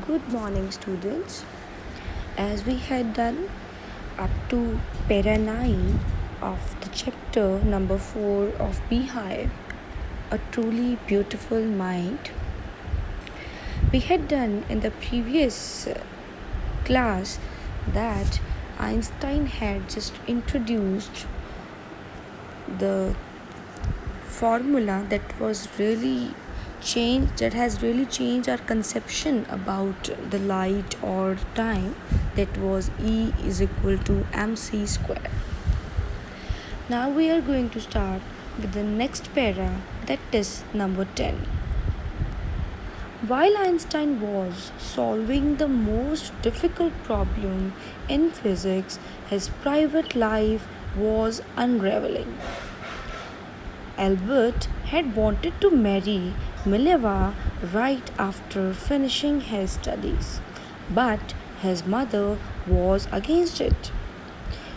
Good morning, students. As we had done up to para 9 of the chapter number 4 of Beehive, a truly beautiful mind, we had done in the previous class that Einstein had just introduced the formula that has really changed our conception about the light or time, that was E is equal to mc square. Now we are going to start with the next para, that is number 10. While Einstein was solving the most difficult problem in physics, his private life was unraveling. Albert had wanted to marry Mileva right after finishing his studies, but his mother was against it.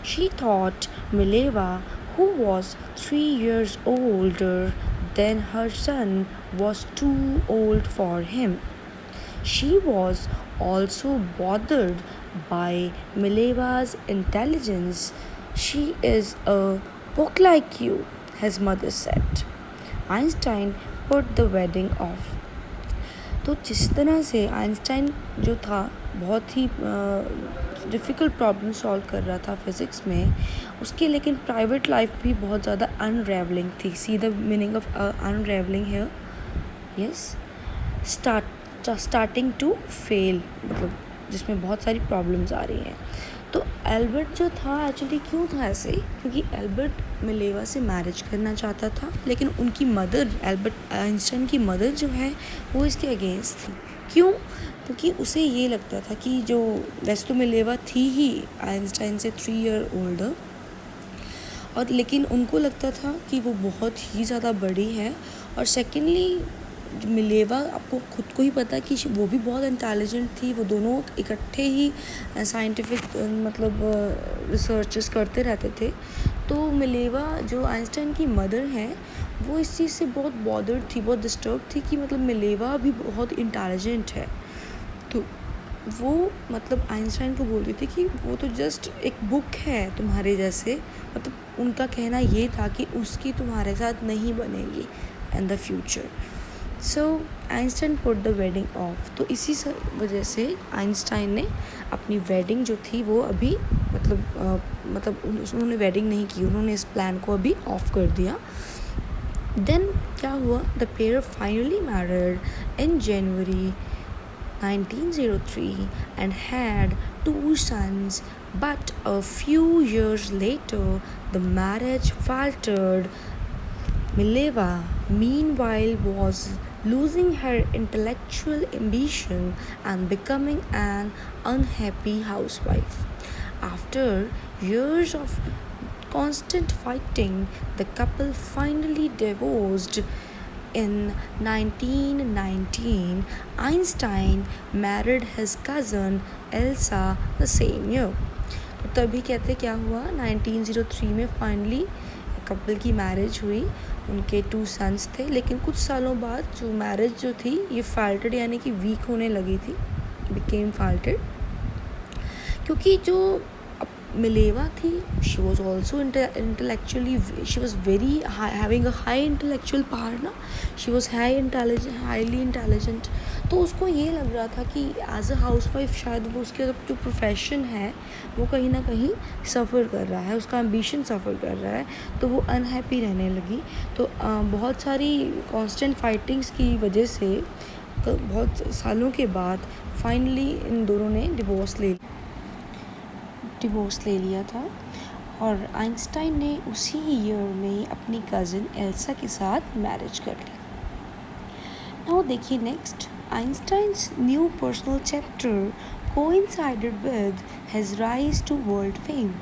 She thought Mileva, who was 3 years older than her son, was too old for him. She was also bothered by Mileva's intelligence. She is a book like you, his mother said. Einstein put the wedding off. तो जिस तरह से Einstein जो था बहुत ही difficult problem solve कर रहा था फिज़िक्स में, उसकी लेकिन प्राइवेट लाइफ भी बहुत ज़्यादा अनरेवलिंग थी. See the meaning of unravelling here. Yes, starting to fail, मतलब जिसमें बहुत सारी प्रॉब्लम्स आ रही हैं. तो एल्बर्ट जो था एक्चुअली क्यों था ऐसे, क्योंकि एल्बर्ट मिलेवा से मैरिज करना चाहता था, लेकिन उनकी मदर, एल्बर्ट आइंस्टाइन की मदर जो है वो इसके अगेंस्ट थी. क्यों? क्योंकि उसे ये लगता था कि जो वैसे तो मिलेवा थी ही आइंस्टाइन से 3 ईयर ओल्डर, और लेकिन उनको लगता था कि वो बहुत ही ज़्यादा बड़ी है. और सेकेंडली मिलेवा, आपको खुद को ही पता कि वो भी बहुत इंटेलिजेंट थी. वो दोनों इकट्ठे ही साइंटिफिक मतलब रिसर्चेस करते रहते थे. तो मिलेवा जो आइंस्टाइन की मदर हैं, वो इस चीज़ से बहुत बॉदर्ड थी, बहुत डिस्टर्ब थी कि मतलब मिलेवा भी बहुत इंटेलिजेंट है. तो वो मतलब आइंस्टाइन को बोल रही थी कि वो तो जस्ट एक बुक है तुम्हारे जैसे. मतलब उनका कहना ये था कि उसकी तुम्हारे साथ नहीं बनेगी in the future. So Einstein put the wedding of. तो इसी वजह से आइंस्टाइन ने अपनी वेडिंग जो थी वो अभी मतलब उन्होंने वेडिंग नहीं की, उन्होंने इस प्लान को अभी ऑफ कर दिया. देन क्या हुआ, the pair finally married in January 1903 and had 2 sons, but a few years later the marriage faltered. Mileva, meanwhile, was losing her intellectual ambition and becoming an unhappy housewife. After years of constant fighting, the couple finally divorced. In 1919, Einstein married his cousin Elsa the same year. तो तभी कहते क्या हुआ, 1903 में finally couple की marriage हुई. उनके 2 sons थे, लेकिन कुछ सालों बाद जो मैरिज जो थी ये फाल्टेड, यानी कि वीक होने लगी थी, बिकेम फाल्टेड. क्योंकि जो Mileva थी, she was also intellectually, she was very high, having a high intellectual power ना. She was highly intelligent. तो उसको ये लग रहा था कि एज अ हाउस वाइफ शायद वो उसके जो प्रोफेशन है वो कहीं ना कहीं सफ़र कर रहा है, उसका एम्बिशन सफ़र कर रहा है. तो वो अनहैप्पी रहने लगी. तो बहुत सारी कांस्टेंट फाइटिंग्स की वजह से तो बहुत सालों के बाद फाइनली इन दोनों ने डिवोर्स ले लिया था. और आइंस्टाइन ने उसी ईयर में अपनी कज़न एल्सा के साथ मैरिज कर ली. नाउ देखिए next, Einstein's new personal chapter coincided with his rise to world fame.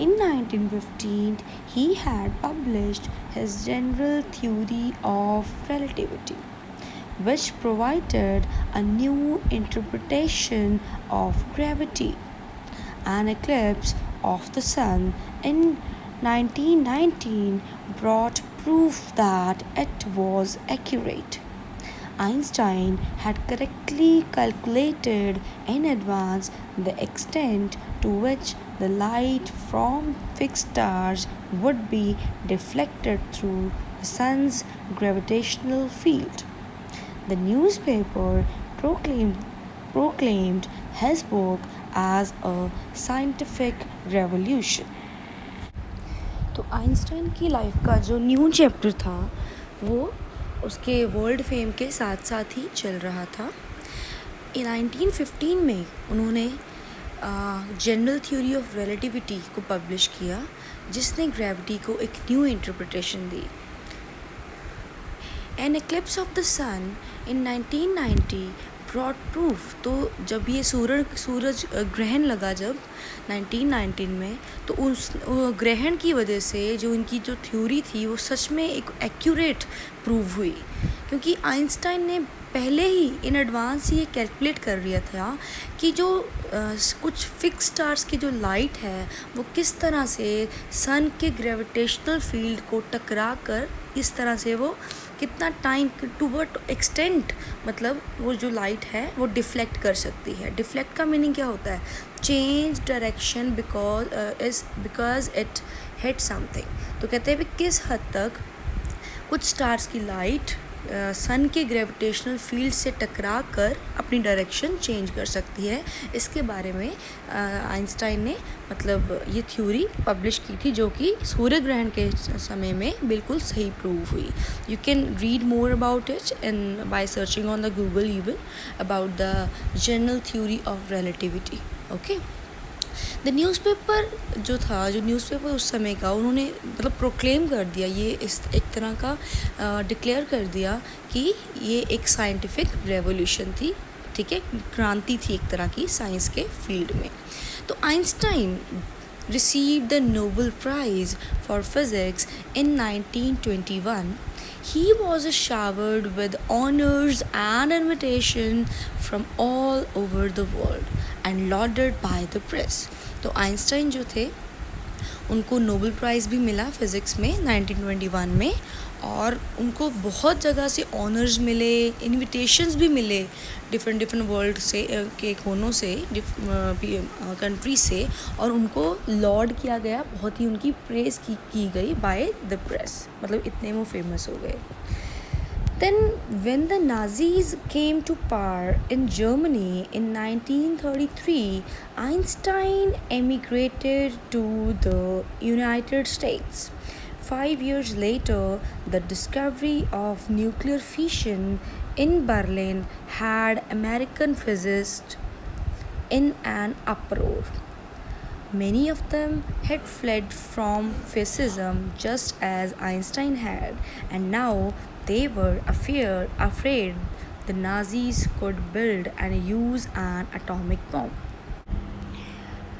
In 1915, he had published his general theory of relativity, which provided a new interpretation of gravity. An eclipse of the sun in 1919 brought proof that it was accurate. Einstein had correctly calculated in advance the extent to which the light from fixed stars would be deflected through the sun's gravitational field. The newspaper proclaimed his book as a scientific revolution. तो Einstein की life का जो new chapter था वो उसके world fame के साथ साथ ही चल रहा था. 1915 में उन्होंने जनरल थ्योरी ऑफ रिलेटिविटी को पब्लिश किया जिसने ग्रेविटी को एक न्यू इंटरप्रिटेशन दी. An eclipse of the sun in 1990 broad proof. तो जब ये सूरज ग्रहण लगा जब 1919 में, तो उस ग्रहण की वजह से जो इनकी जो थ्योरी थी वो सच में एक एक्यूरेट प्रूव हुई, क्योंकि आइंस्टाइन ने पहले ही इन एडवांस ये कैलकुलेट कर लिया था कि जो कुछ फिक्स स्टार्स की जो लाइट है वो किस तरह से सन के ग्रेविटेशनल फील्ड को टकरा कर इस तरह से वो कितना टाइम टू व्हाट एक्सटेंट, मतलब वो जो लाइट है वो डिफ्लेक्ट कर सकती है. डिफ्लेक्ट का मीनिंग क्या होता है? Change direction because it hit something. तो कहते हैं भी किस हद तक कुछ स्टार्स की लाइट सन के ग्रेविटेशनल फील्ड से टकरा कर अपनी डायरेक्शन चेंज कर सकती है. इसके बारे में आइंस्टाइन ने मतलब ये थ्योरी पब्लिश की थी जो कि सूर्य ग्रहण के समय में बिल्कुल सही प्रूव हुई. You can read more about it in by searching on the Google even about the general theory of relativity. Okay. The newspaper जो न्यूज़पेपर उस समय का उन्होंने मतलब प्रोक्लेम कर दिया, ये इस एक तरह का डिक्लेयर कर दिया कि ये एक साइंटिफिक रेवोल्यूशन थी. ठीक है, क्रांति थी एक तरह की साइंस के फील्ड में. तो Einstein received the Nobel Prize for Physics in 1921. He was showered with honors and invitation from all over the world and lauded by the press. तो आइंस्टाइन जो थे उनको नोबेल प्राइज़ भी मिला फिज़िक्स में 1921 में, और उनको बहुत जगह से ऑनर्स मिले, इनविटेशंस भी मिले डिफरेंट वर्ल्ड से के कोनों से, कंट्री से, और उनको लॉर्ड किया गया, बहुत ही उनकी प्रेज़ की गई बाय द प्रेस. मतलब इतने वो फेमस हो गए. Then when the Nazis came to power in Germany in 1933, Einstein emigrated to the United States. 5 years later, the discovery of nuclear fission in Berlin had American physicists in an uproar. Many of them had fled from fascism just as Einstein had, and now they were afraid the Nazis could build and use an atomic bomb.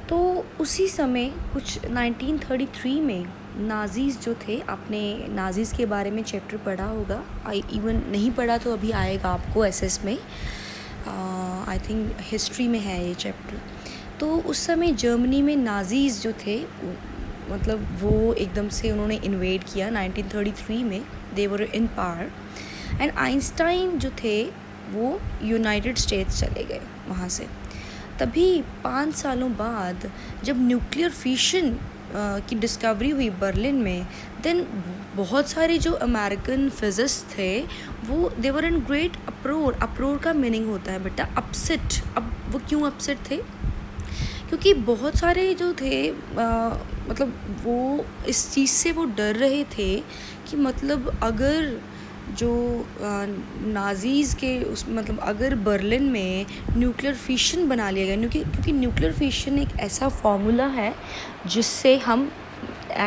तो उसी समय कुछ 1933 में Nazis जो थे, आपने Nazis के बारे में चैप्टर पढ़ा होगा, इवन नहीं पढ़ा तो अभी आएगा आपको एसएस में, आई थिंक हिस्ट्री में है ये चैप्टर. तो उस समय जर्मनी में नाजीज़ जो थे मतलब वो एकदम से उन्होंने इन्वेड किया 1933 में. दे were in power and Einstein जो थे वो यूनाइटेड स्टेट्स चले गए वहाँ से. तभी 5 सालों बाद जब न्यूक्लियर फिशन की डिस्कवरी हुई बर्लिन में, देन बहुत सारे जो अमेरिकन फिजिस्ट थे वो दे वर इन ग्रेट अप्रोर. अप्रोर का मीनिंग होता है बेटा अपसेट. अब वो क्यों अपसेट थे? क्योंकि बहुत सारे जो थे मतलब वो इस चीज़ से वो डर रहे थे कि मतलब अगर जो नाजीज़ के उस मतलब अगर बर्लिन में न्यूक्लियर फिशन बना लिया गया, क्योंकि न्यूक्लियर फिशन एक ऐसा फार्मूला है जिससे हम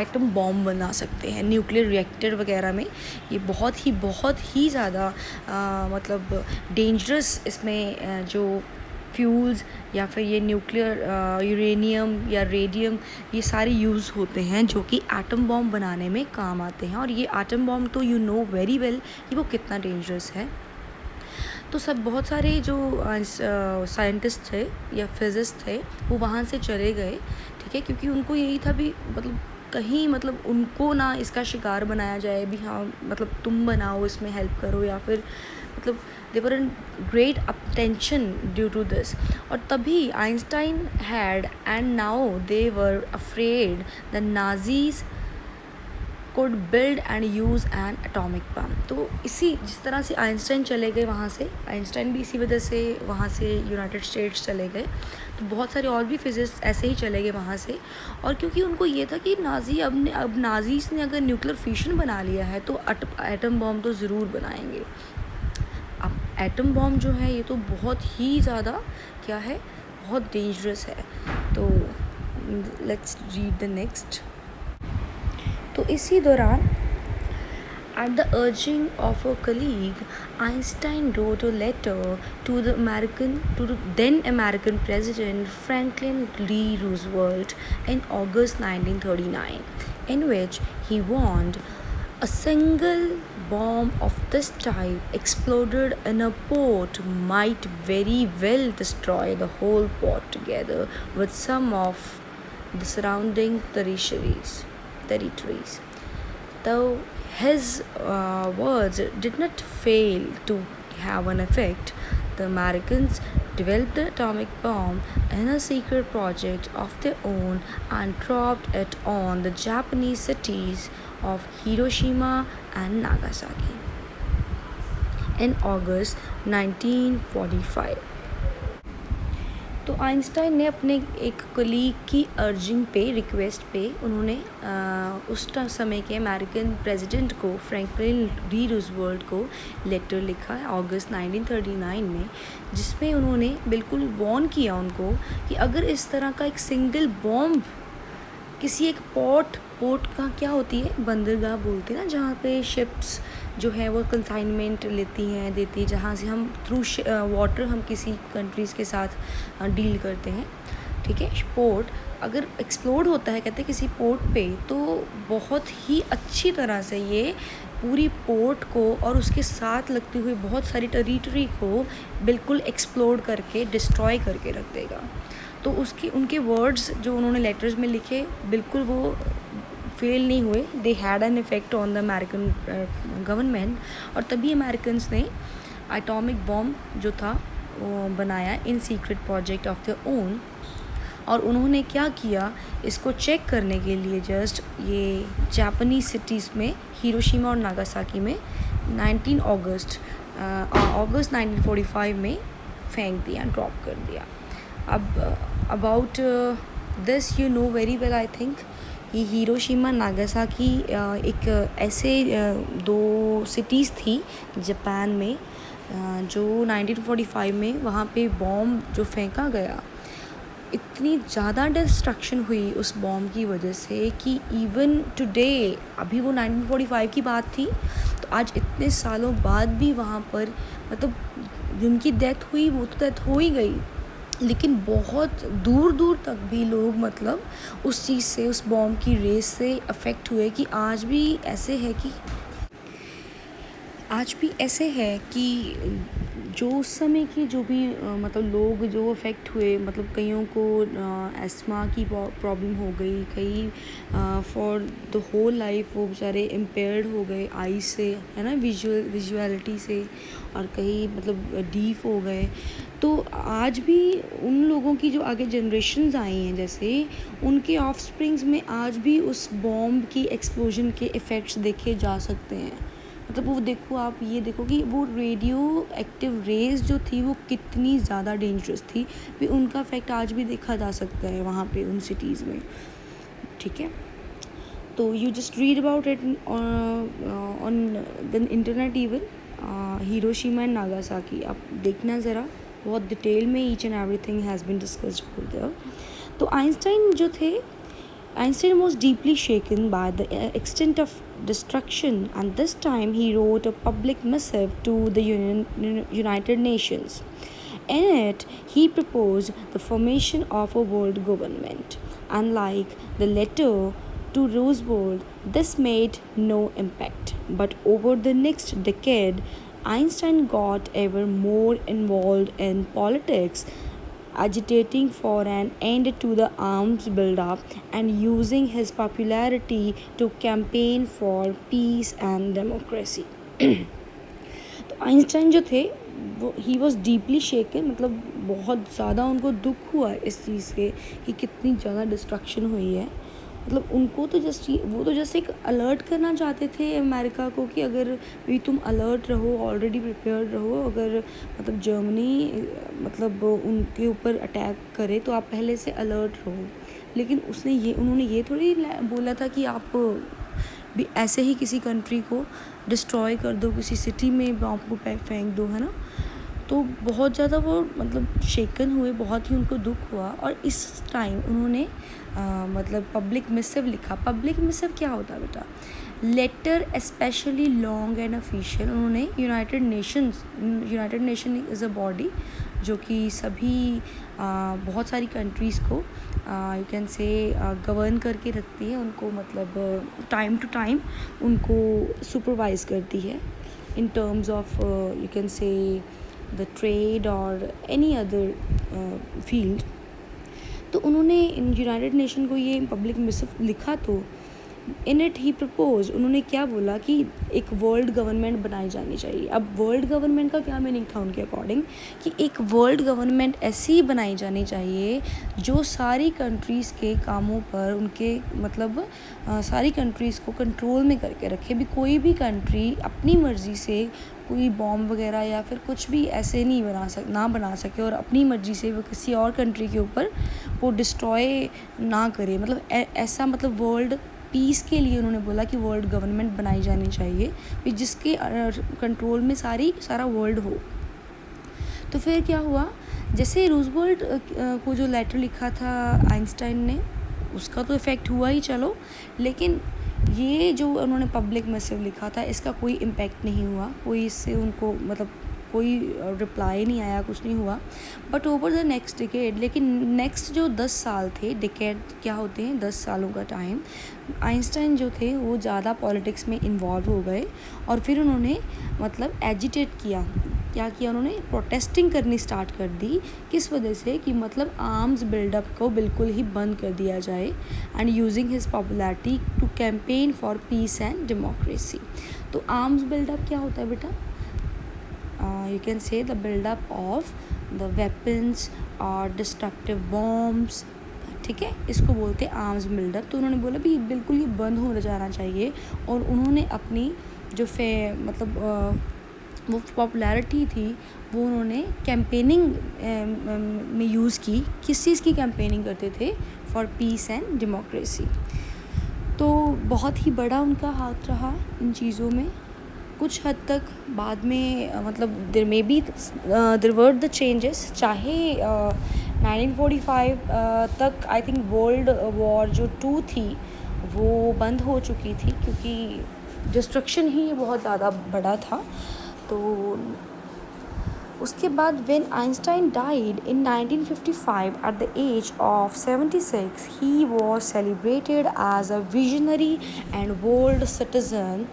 एटम बॉम्ब बना सकते हैं न्यूक्लियर रिएक्टर वगैरह में. ये बहुत ही ज़्यादा मतलब डेंजरस इसमें जो फ्यूल्स या फिर ये न्यूक्लियर यूरेनियम या रेडियम ये सारे यूज़ होते हैं जो कि एटम बॉम्ब बनाने में काम आते हैं. और ये एटम बॉम्ब तो यू नो वेरी वेल कि वो कितना डेंजरस है. तो सब बहुत सारे जो साइंटिस्ट थे या फिजिस्ट थे वो वहाँ से चले गए. ठीक है, क्योंकि उनको यही था भी मतलब कहीं मतलब उनको ना इसका शिकार बनाया जाए भी, हाँ मतलब तुम बनाओ, इसमें हेल्प करो, या फिर मतलब they were in great attention due to this. और तभी Einstein had and now they were afraid the Nazis could build and use an atomic bomb. तो इसी जिस तरह से आइंस्टाइन चले गए वहाँ से, आइंस्टाइन भी इसी वजह से वहाँ से यूनाइटेड स्टेट्स चले गए, तो बहुत सारे और भी फिजिस्ट ऐसे ही चले गए वहाँ से. और क्योंकि उनको ये था कि अब नाजीज ने अगर न्यूक्लियर फिशन बना लिया है तो एटम बॉम्ब तो ज़रूर बनाएंगे. अब एटम बॉम्ब जो है ये तो बहुत ही ज़्यादा क्या है, बहुत डेंजरस है. तो लेट्स रीड द नेक्स्ट. तो इसी दौरान at the urging of a colleague, Einstein wrote a letter to the then American President Franklin D. Roosevelt in August 1939, in which he warned a single bomb of this type exploded in a port might very well destroy the whole port together with some of the surrounding territories. Though his words did not fail to have an effect, the Americans developed the atomic bomb in a secret project of their own and dropped it on the Japanese cities of Hiroshima and Nagasaki in August 1945. तो Einstein ने अपने एक colleague की urging पे, request पे, उन्होंने उस समय के अमेरिकन प्रेसिडेंट को, फ्रैंकलिन डी रूजवेल्ट को लेटर लिखा है अगस्त 1939 में, जिसमें उन्होंने बिल्कुल वॉर्न किया उनको कि अगर इस तरह का एक सिंगल बॉम्ब किसी एक पोर्ट का क्या होती है, बंदरगाह बोलते हैं ना, जहाँ पे शिप्स जो है वो कंसाइनमेंट देती हैं, जहाँ से हम थ्रू वाटर हम किसी कंट्रीज़ के साथ डील करते हैं. ठीक है, पोर्ट अगर एक्सप्लोड होता है कहते हैं किसी पोर्ट पे, तो बहुत ही अच्छी तरह से ये पूरी पोर्ट को और उसके साथ लगती हुई बहुत सारी टेरिटरी को बिल्कुल एक्सप्लोड करके डिस्ट्रॉय करके रख देगा. तो उनके वर्ड्स जो उन्होंने लेटर्स में लिखे बिल्कुल वो फेल नहीं हुए. They had an effect on the American government. और तभी अमेरिकन्स ने एटॉमिक बॉम्ब जो था वो बनाया in secret project of their own. और उन्होंने क्या किया, इसको चेक करने के लिए जस्ट ये जापानीज सिटीज़ में, हिरोशिमा और नागासाकी में 19 अगस्त 1945 में फेंक दिया, ड्रॉप कर दिया. अब about this you know very well I think. ये हिरोशिमा नागासाकी एक ऐसे दो सिटीज़ थी जापान में जो 1945 में वहाँ पे बॉम्ब जो फेंका गया, इतनी ज़्यादा डिस्ट्रक्शन हुई उस बॉम्ब की वजह से कि इवन टुडे, अभी वो 1945 की बात थी, तो आज इतने सालों बाद भी वहाँ पर मतलब जिनकी डेथ हुई वो तो डेथ हो ही गई, लेकिन बहुत दूर दूर तक भी लोग मतलब उस चीज़ से, उस बॉम्ब की रेस से अफेक्ट हुए. कि आज भी ऐसे है कि जो उस समय के जो भी मतलब लोग जो अफेक्ट हुए, मतलब कईयों को एस्थमा की प्रॉब्लम हो गई, कई फॉर द होल लाइफ वो बेचारे इम्पेयर्ड हो गए आई से, है ना, विजुअलिटी से, और कई मतलब डीफ हो गए. तो आज भी उन लोगों की जो आगे जनरेशन्स आई हैं, जैसे उनके ऑफस्प्रिंग्स में आज भी उस बॉम्ब की एक्सप्लोजन के इफ़ेक्ट्स देखे जा सकते हैं. मतलब वो देखो, आप ये देखो कि वो रेडियो एक्टिव रेज जो थी वो कितनी ज़्यादा डेंजरस थी, भी उनका इफेक्ट आज भी देखा जा सकता है वहाँ पे उन सिटीज़ में. ठीक है, तो you just read about it on the internet even Hiroshima and Nagasaki. आप देखना ज़रा, बहुत डिटेल में each and everything has been discussed over there. तो आइंस्टाइन जो थे, Einstein was deeply shaken by the extent of destruction, and this time he wrote a public missive to the United Nations. In it, he proposed the formation of a world government. Unlike the letter to Roosevelt, this made no impact. But over the next decade, Einstein got ever more involved in politics agitating for an end to the arms build-up and using his popularity to campaign for peace and democracy. तो Einstein जो थे वो he was deeply शेकन, मतलब बहुत ज़्यादा उनको दुख हुआ इस चीज़ से कि कितनी ज़्यादा डिस्ट्रक्शन हुई है। मतलब उनको तो वो तो जस्ट एक अलर्ट करना चाहते थे अमेरिका को कि अगर भी तुम अलर्ट रहो, ऑलरेडी प्रिपेयर्ड रहो, अगर मतलब जर्मनी मतलब उनके ऊपर अटैक करे तो आप पहले से अलर्ट रहो। लेकिन उन्होंने ये थोड़ी बोला था कि आप भी ऐसे ही किसी कंट्री को डिस्ट्रॉय कर दो, किसी सिटी में बॉम्ब को फेंक दो, है ना। तो बहुत ज़्यादा वो मतलब शेकन हुए, बहुत ही उनको दुख हुआ। और इस टाइम उन्होंने मतलब पब्लिक मिसिव लिखा। पब्लिक मिसिव क्या होता है बेटा? Letter specially long and official. उन्होंने United Nation is a body जो कि सभी बहुत सारी कंट्रीज़ को यू कैन से गवर्न करके रखती है, उनको मतलब टाइम टू टाइम उनको सुपरवाइज करती है in terms of you can say the trade और एनी अदर फील्ड। तो उन्होंने यूनाइटेड नेशन को ये पब्लिक मिसिव लिखा। तो इन इट ही प्रपोज, उन्होंने क्या बोला कि एक वर्ल्ड गवर्नमेंट बनाई जानी चाहिए। अब वर्ल्ड गवर्नमेंट का क्या मीनिंग था उनके अकॉर्डिंग कि एक वर्ल्ड गवर्नमेंट ऐसी बनाई जानी चाहिए जो सारी कंट्रीज़ के कामों पर उनके मतलब सारी कंट्रीज़ को कंट्रोल में करके रखे। भी कोई भी कंट्री अपनी मर्ज़ी से कोई बॉम्ब वगैरह या फिर कुछ भी ऐसे नहीं बना सके और अपनी मर्ज़ी से वो किसी और कंट्री के ऊपर वो डिस्ट्रॉय ना करे। मतलब ऐसा मतलब वर्ल्ड पीस के लिए उन्होंने बोला कि वर्ल्ड गवर्नमेंट बनाई जानी चाहिए कि जिसके कंट्रोल में सारा वर्ल्ड हो। तो फिर क्या हुआ, जैसे रूजवेल्ट को जो लेटर लिखा था आइंस्टाइन ने, उसका तो इफ़ेक्ट हुआ ही चलो, लेकिन ये जो उन्होंने पब्लिक मिसिव लिखा था इसका कोई इम्पैक्ट नहीं हुआ, कोई इससे उनको मतलब कोई रिप्लाई नहीं आया, कुछ नहीं हुआ। But over the next decade, लेकिन नेक्स्ट जो 10 साल थे, डिकेड क्या होते हैं 10 सालों का टाइम, आइंस्टाइन जो थे वो ज़्यादा पॉलिटिक्स में इन्वॉल्व हो गए और फिर उन्होंने मतलब एजिटेट किया। क्या किया उन्होंने? प्रोटेस्टिंग करनी स्टार्ट कर दी। किस वजह से कि मतलब आर्म्स बिल्डअप को बिल्कुल ही बंद कर दिया जाए and using his popularity to campaign for peace and democracy. तो आर्म्स बिल्डअप क्या होता है बेटा? You can say the build-up of the weapons और destructive bombs, ठीक है, इसको बोलते हैं आर्म्स बिल्डअप। तो उन्होंने बोला भी बिल्कुल ये बंद हो जाना चाहिए और उन्होंने अपनी जो मतलब वो पॉपुलैरिटी थी वो उन्होंने कैंपेनिंग में यूज़ की। किस चीज़ की कैंपेनिंग करते थे? For peace and democracy. तो बहुत ही बड़ा उनका हाथ रहा इन चीज़ों में। कुछ हद तक बाद में मतलब देर वर द चेंजेस, चाहे 1945 तक आई थिंक वर्ल्ड वॉर जो 2 थी वो बंद हो चुकी थी क्योंकि डिस्ट्रक्शन ही बहुत ज़्यादा बड़ा था। तो उसके बाद when Einstein died in 1955 at the age of 76, he was celebrated as a visionary and world citizen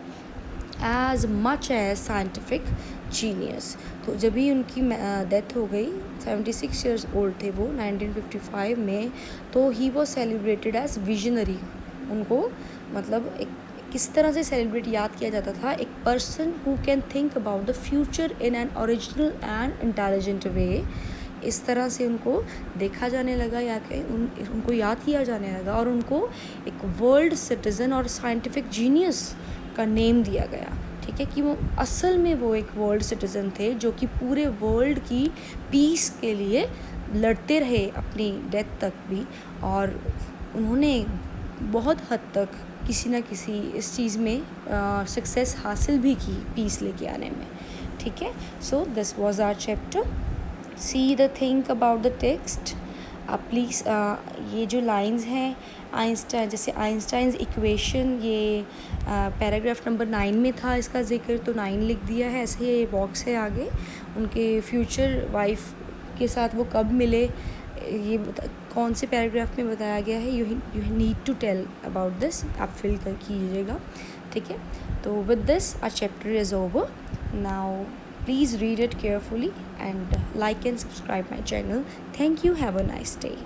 as much as scientific genius। तो जब भी उनकी डेथ हो गई, 76 ईयर्स ओल्ड थे वो 1955 में, तो he was celebrated as visionary. उनको मतलब एक किस तरह से सेलिब्रेट याद किया जाता था? एक person who can think about the future in an original and intelligent way. इस तरह से उनको देखा जाने लगा या कि उनको याद किया जाने लगा और उनको एक वर्ल्ड सिटीज़न और साइंटिफिक जीनियस का नेम दिया गया। ठीक है, कि वो असल में वो एक वर्ल्ड सिटीज़न थे जो कि पूरे वर्ल्ड की पीस के लिए लड़ते रहे अपनी डेथ तक भी, और उन्होंने बहुत हद तक किसी न किसी इस चीज़ में सक्सेस हासिल भी की पीस लेके आने में। ठीक है, so this was our chapter. See the think about the text. Please ये जो लाइंस हैं आइंस्टाइन, जैसे आइंस्टाइन्स इक्वेशन, ये पैराग्राफ नंबर 9 में था इसका जिक्र, तो 9 लिख दिया है। ऐसे ये बॉक्स है आगे, उनके फ्यूचर वाइफ के साथ वो कब मिले, ये कौन से पैराग्राफ में बताया गया है। You need to tell about this, आप फिल कर कीजिएगा। ठीक है, तो with this our chapter is over now. Please read it carefully and like and subscribe my channel. Thank you. Have a nice day.